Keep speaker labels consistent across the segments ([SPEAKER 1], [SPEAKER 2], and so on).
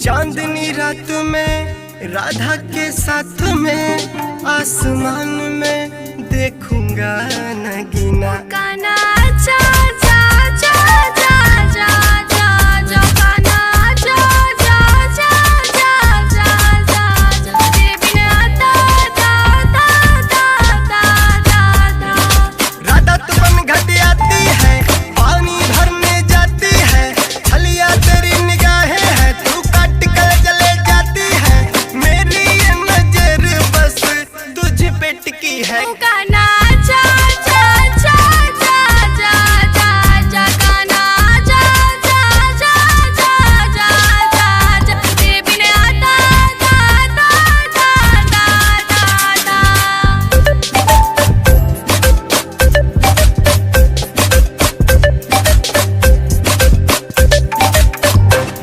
[SPEAKER 1] चांदनी रात में राधा के साथ में आसमान में देखूंगा नगीना।
[SPEAKER 2] काना जा जा जा जा जा जा जा काना जा जा जा जा जा जा जा तेरे बिना दा दा दा दा दा दा।
[SPEAKER 1] राधा तू बन घट आती है, पानी भरने जाती है, छलिया तेरी निगाहें है, तू काट कर चले जाती है, मेरी ये नजर बस तुझ पे टिकी है।
[SPEAKER 2] काना जा जा जा जा जा जा जा काना जा जा जा जा जा जा जा तेरे बिना दा दा दा दा दा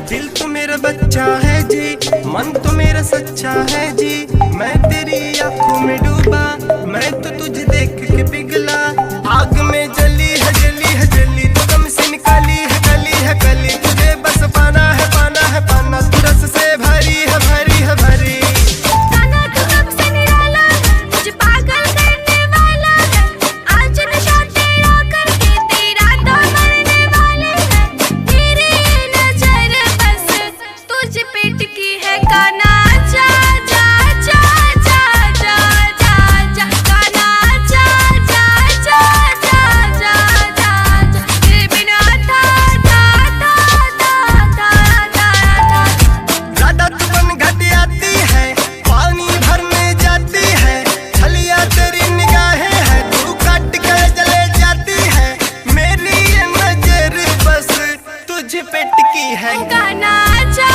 [SPEAKER 1] दिल तो मेरा बच्चा है जी, मन तो मेरा सच्चा है जी, मैं तेरी आंखों में डूबा, मैं तो तुझे देख के पिघला। आग में जली है जली है जली, तू दम से निकाली है कली है कली, तुझे बस पाना है पाना है पाना, तू रस से भरी है भरी है भरी।
[SPEAKER 2] काना तू कब से निराला है, मुझे पागल करने वाला है, आज नशा तेरा करके तेरा तो मरने वाले हैं, तेरी नजर बस तुझ पे टिकी है। काना जा जा जा जा जा जा जा काना जा जा जा जा जा जा जा तेरे बिना दा दा दा दा दा दा।
[SPEAKER 1] राधा तू बन घट आती है, पानी भरने जाती है, छलिया तेरी निगाहें है, तू काट कर चले जाती है, मेरी ये नजर बस तुझ पे टिकी है।
[SPEAKER 2] काना जा